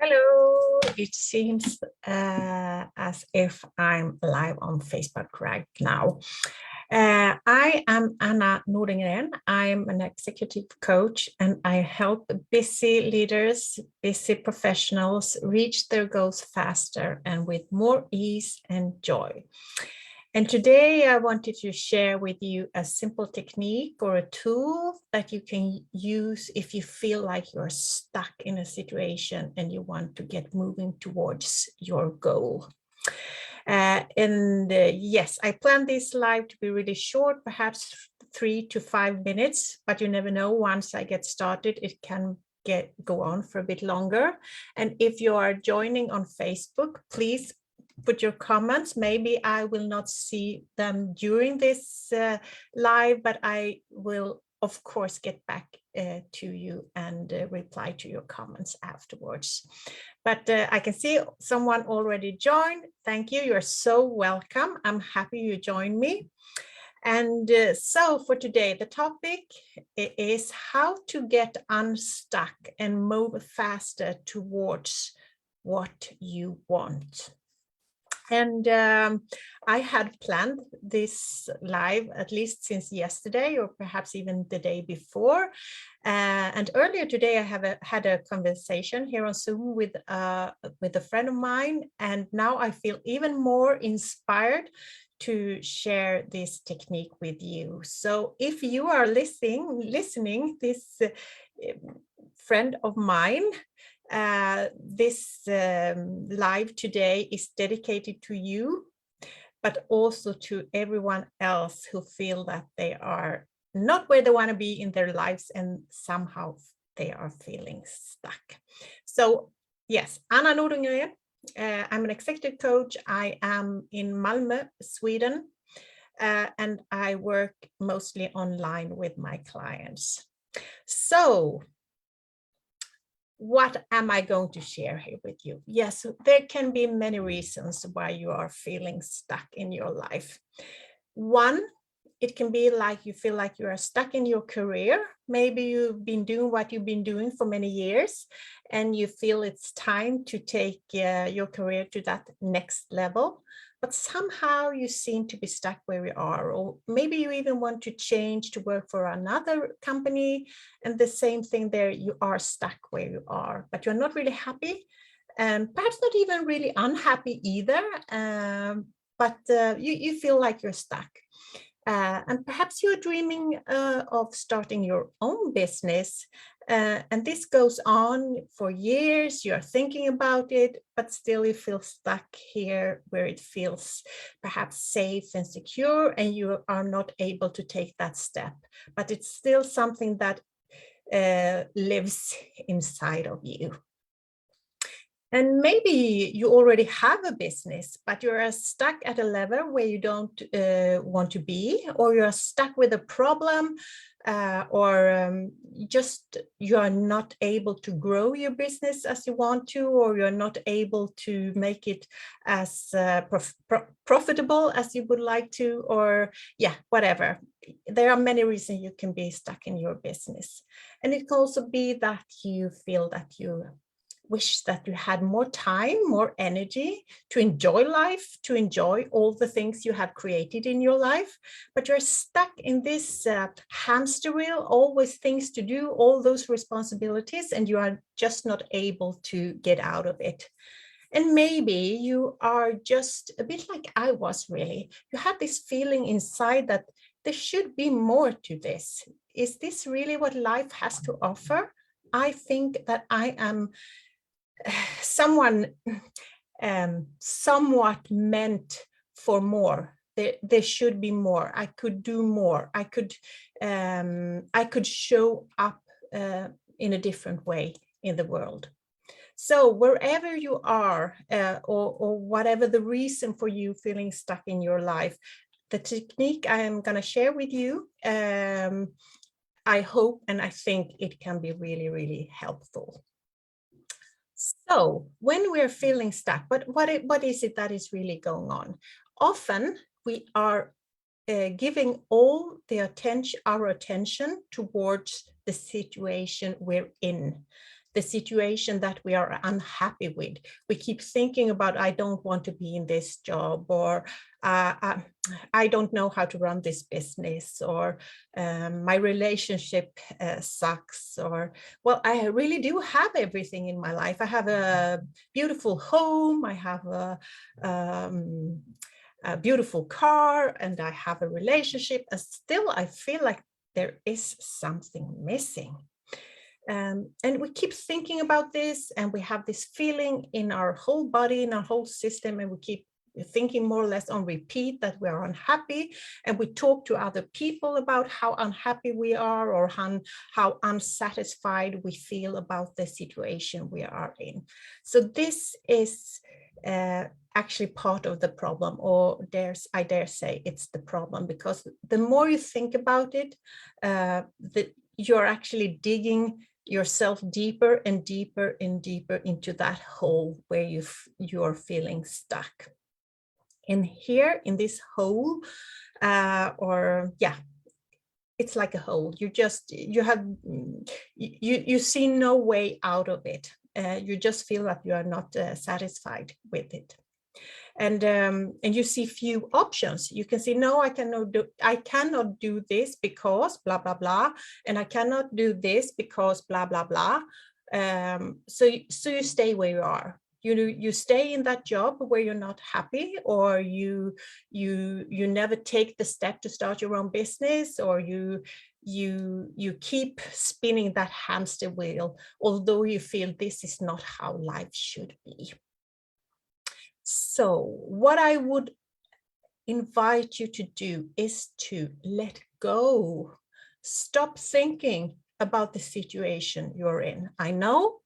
Hello, it seems as if I'm live on Facebook right now. I am Anna Nordengren. I'm an executive coach and I help busy leaders, busy professionals reach their goals faster and with more ease and joy. And today I wanted to share with you a simple technique or a tool that you can use if you feel like you're stuck in a situation and you want to get moving towards your goal. Yes, I planned this live to be really short, perhaps 3 to 5 minutes, but you never know. Once I get started, it can go on for a bit longer. And if you are joining on Facebook, please put your comments. Maybe I will not see them during this live, but I will, of course, get back to you and reply to your comments afterwards. But I can see someone already joined. Thank you. You're so welcome. I'm happy you joined me. And so for today, the topic is how to get unstuck and move faster towards what you want. And I had planned this live at least since yesterday or perhaps even the day before. And earlier today, I had a conversation here on Zoom with a friend of mine. And now I feel even more inspired to share this technique with you. So if you are listening, this friend of mine, this live today is dedicated to you, but also to everyone else who feel that they are not where they want to be in their lives and somehow they are feeling stuck. So yes, Anna Nordengren, I'm an executive coach. I am in Malmö, Sweden, and I work mostly online with my clients. So what am I going to share here with you? Yes, there can be many reasons why you are feeling stuck in your life. One, it can be like you feel like you are stuck in your career. Maybe you've been doing what you've been doing for many years and you feel it's time to take your career to that next level. But somehow you seem to be stuck where you are, or maybe you even want to change to work for another company, and the same thing there, you are stuck where you are, but you're not really happy, and perhaps not even really unhappy either, but you feel like you're stuck. And perhaps you're dreaming of starting your own business, and this goes on for years. You're thinking about it, but still you feel stuck here where it feels perhaps safe and secure, and you are not able to take that step. But it's still something that lives inside of you. And maybe you already have a business, but you're stuck at a level where you don't want to be, or you're stuck with a problem, or just you are not able to grow your business as you want to, or you're not able to make it as profitable as you would like to, or yeah, whatever. There are many reasons you can be stuck in your business. And it can also be that you feel that you wish that you had more time, more energy to enjoy life, to enjoy all the things you have created in your life, but you're stuck in this hamster wheel, always things to do, all those responsibilities, and you are just not able to get out of it. And maybe you are just a bit like I was really. You have this feeling inside that there should be more to this. Is this really what life has to offer? I think that I am someone somewhat meant for more. There should be more. I could do more. I could show up in a different way in the world. So wherever you are, or whatever the reason for you feeling stuck in your life, the technique I am going to share with you, I hope and I think it can be really, really helpful. So when we're feeling stuck, but what is it that is really going on? Often we are giving all our attention towards the situation we're in. the situation that we are unhappy with. We keep thinking about, I don't want to be in this job, or I don't know how to run this business, or my relationship sucks, or, well, I really do have everything in my life. I have a beautiful home, I have a beautiful car, and I have a relationship, and still I feel like there is something missing. And we keep thinking about this, and we have this feeling in our whole body, in our whole system, and we keep thinking more or less on repeat that we are unhappy, and we talk to other people about how unhappy we are, or how unsatisfied we feel about the situation we are in. So this is actually part of the problem, or I dare say it's the problem, because the more you think about it, you're actually digging yourself deeper and deeper and deeper into that hole where you're feeling stuck. And here in this hole, it's like a hole. You see no way out of it. You just feel that you are not satisfied with it. And you see few options. You can say, no, I cannot do this because blah blah blah, and I cannot do this because blah blah blah. So you stay where you are. You stay in that job where you're not happy, or you never take the step to start your own business, or you keep spinning that hamster wheel, although you feel this is not how life should be. So what I would invite you to do is to let go. Stop thinking about the situation you're in. I know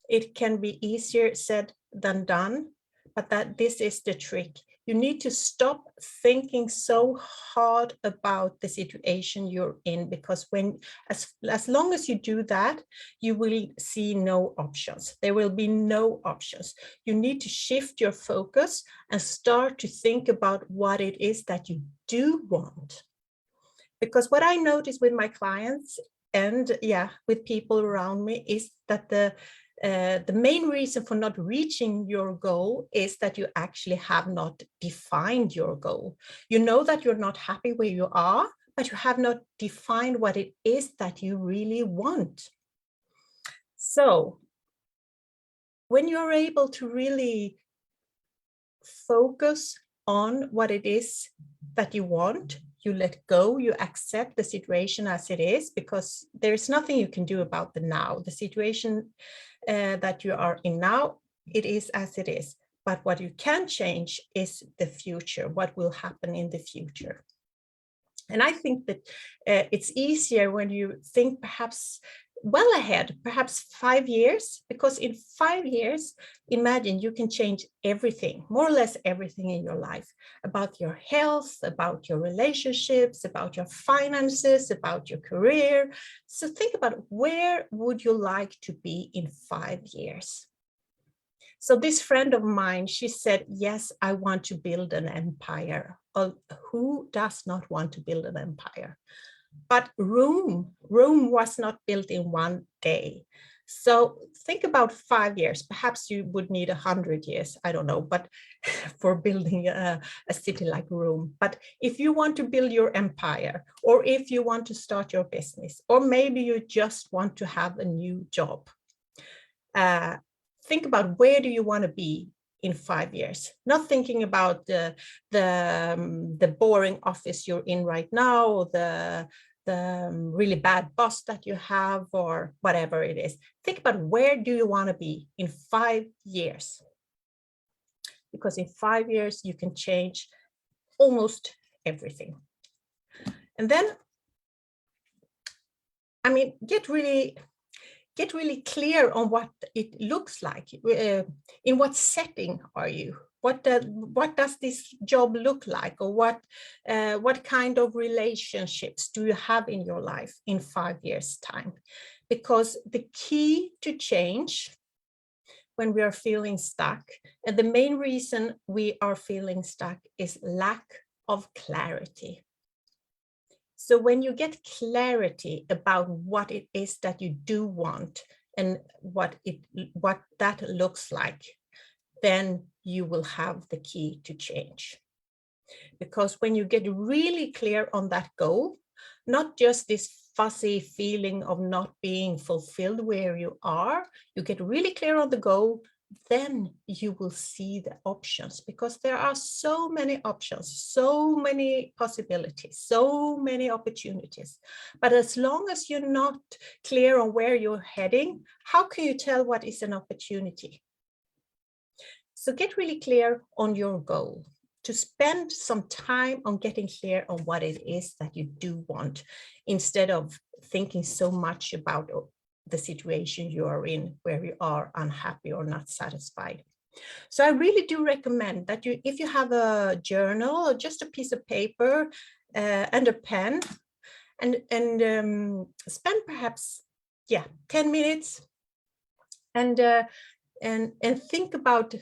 it can be easier said than done, but this is the trick. You need to stop thinking so hard about the situation you're in, because as long as you do that, you will see no options. There will be no options. You need to shift your focus and start to think about what it is that you do want. Because what I notice with my clients and with people around me is that the main reason for not reaching your goal is that you actually have not defined your goal. You know that you're not happy where you are, but you have not defined what it is that you really want. So when you're able to really focus on what it is that you want, you let go, you accept the situation as it is, because there's nothing you can do about the now. The situation that you are in now, it is as it is. But what you can change is the future, what will happen in the future. And I think that it's easier when you think perhaps well ahead, perhaps 5 years, because in 5 years, imagine you can change everything, more or less everything in your life, about your health, about your relationships, about your finances, about your career. So think about, where would you like to be in 5 years? So this friend of mine, she said, yes, I want to build an empire. Who does not want to build an empire? But Rome was not built in one day. So think about 5 years. Perhaps you would need 100 years, I don't know, but for building a city like Rome. But if you want to build your empire, or if you want to start your business, or maybe you just want to have a new job, think about, where do you want to be in 5 years? Not thinking about the boring office you're in right now, the really bad boss that you have, or whatever it is. Think about, where do you want to be in 5 years? Because in 5 years, you can change almost everything. And then, I mean, get really clear on what it looks like. In what setting are you? What does this job look like? Or what kind of relationships do you have in your life in 5 years' time? Because the key to change when we are feeling stuck, and the main reason we are feeling stuck, is lack of clarity. So when you get clarity about what it is that you do want, and what that looks like, then you will have the key to change. Because when you get really clear on that goal, not just this fuzzy feeling of not being fulfilled where you are, you get really clear on the goal, then you will see the options, because there are so many options, so many possibilities, so many opportunities. But as long as you're not clear on where you're heading, how can you tell what is an opportunity? So get really clear on your goal, to spend some time on getting clear on what it is that you do want, instead of thinking so much about the situation you are in, where you are unhappy or not satisfied. So I really do recommend that if you have a journal or just a piece of paper and a pen, and spend perhaps 10 minutes and think about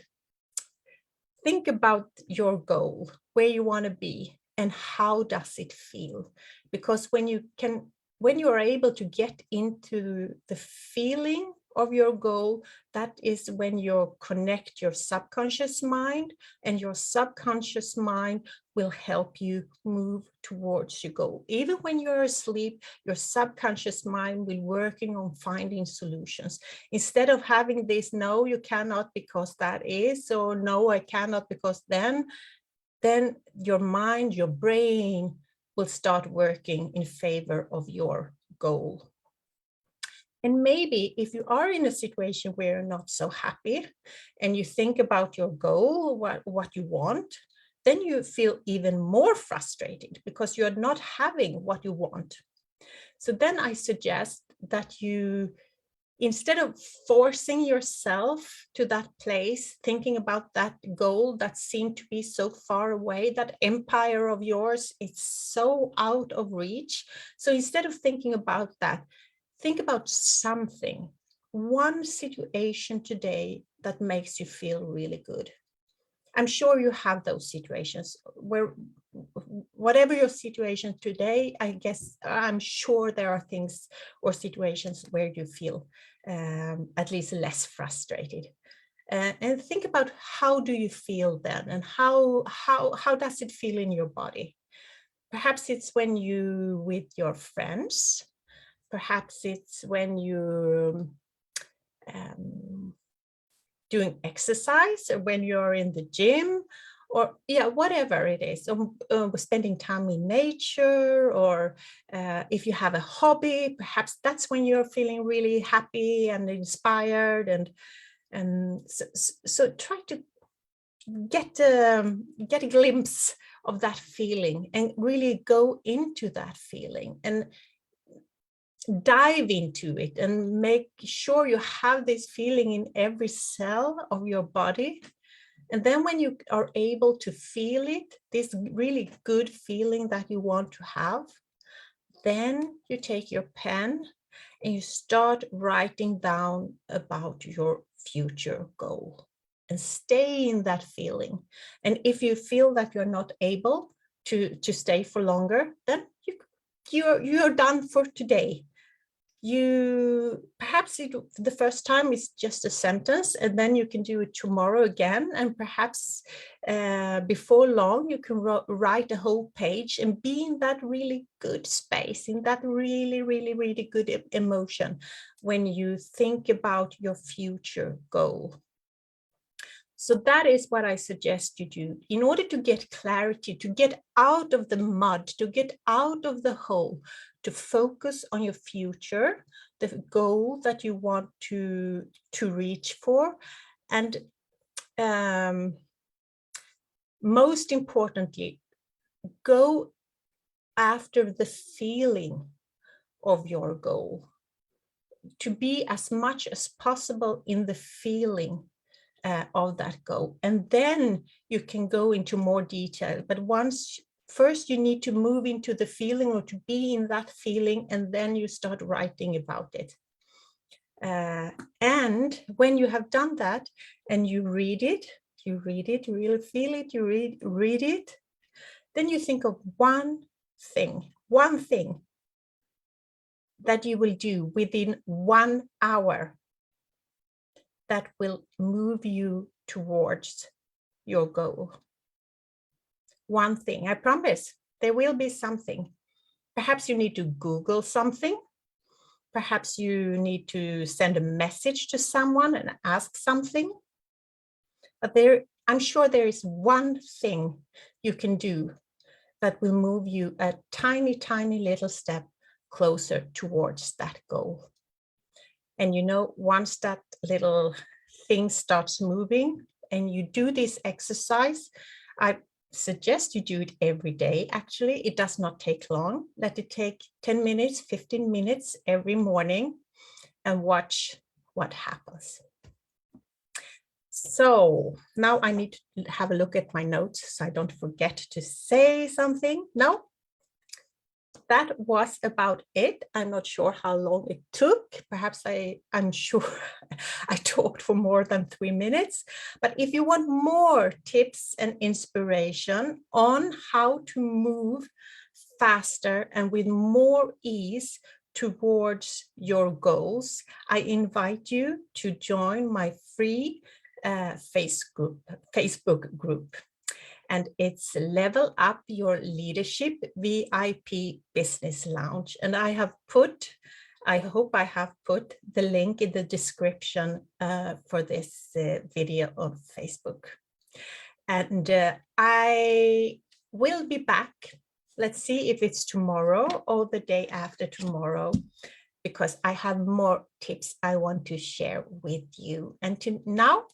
your goal, where you want to be, and how does it feel? Because when you are able to get into the feeling of your goal, that is when you connect your subconscious mind, and your subconscious mind will help you move towards your goal. Even when you're asleep, your subconscious mind will working on finding solutions. Instead of having this, no, you cannot because that is, or no, I cannot because then your mind, your brain will start working in favor of your goal. And maybe if you are in a situation where you're not so happy and you think about your goal, what you want, then you feel even more frustrated because you're not having what you want. So then I suggest that you, instead of forcing yourself to that place, thinking about that goal that seemed to be so far away, that empire of yours, it's so out of reach. So instead of thinking about that, think about something, one situation today that makes you feel really good. I'm sure you have those situations where, whatever your situation today, I guess I'm sure there are things or situations where you feel at least less frustrated. And think about, how do you feel then, and how does it feel in your body? Perhaps it's when you with your friends. Perhaps it's when you're doing exercise, or when you're in the gym, or whatever it is, spending time in nature, or if you have a hobby, perhaps that's when you're feeling really happy and inspired. And so try to get a glimpse of that feeling and really go into that feeling and dive into it, and make sure you have this feeling in every cell of your body. And then when you are able to feel it, this really good feeling that you want to have, then you take your pen and you start writing down about your future goal, and stay in that feeling. And if you feel that you're not able to stay for longer, then you're done for today. Perhaps the first time is just a sentence, and then you can do it tomorrow again, and perhaps before long you can write a whole page and be in that really good space, in that really, really, really good emotion when you think about your future goal. So that is what I suggest you do in order to get clarity, to get out of the mud, to get out of the hole, to focus on your future, the goal that you want to reach for. And most importantly, go after the feeling of your goal, to be as much as possible in the feeling of that goal. And then you can go into more detail. But first you need to move into the feeling, or to be in that feeling, and then you start writing about it. And when you have done that and you read it, you really feel it, you read it, then you think of one thing that you will do within 1 hour that will move you towards your goal. One thing, I promise, there will be something. Perhaps you need to Google something. Perhaps you need to send a message to someone and ask something. But I'm sure there is one thing you can do that will move you a tiny, tiny little step closer towards that goal. And you know, once that little thing starts moving and you do this exercise, I suggest you do it every day. Actually, it does not take long. Let it take 10 minutes, 15 minutes every morning and watch what happens. So now I need to have a look at my notes so I don't forget to say something. No, that was about it. I'm not sure how long it took. Perhaps I'm sure I talked for more than 3 minutes. But if you want more tips and inspiration on how to move faster and with more ease towards your goals, I invite you to join my free Facebook group. And it's Level Up Your Leadership VIP Business Lounge. And I hope I have put the link in the description for this video on Facebook. And I will be back. Let's see if it's tomorrow or the day after tomorrow, because I have more tips I want to share with you. And now,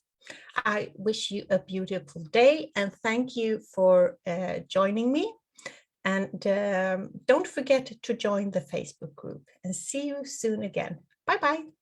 I wish you a beautiful day and thank you for joining me. And don't forget to join the Facebook group and see you soon again. Bye-bye.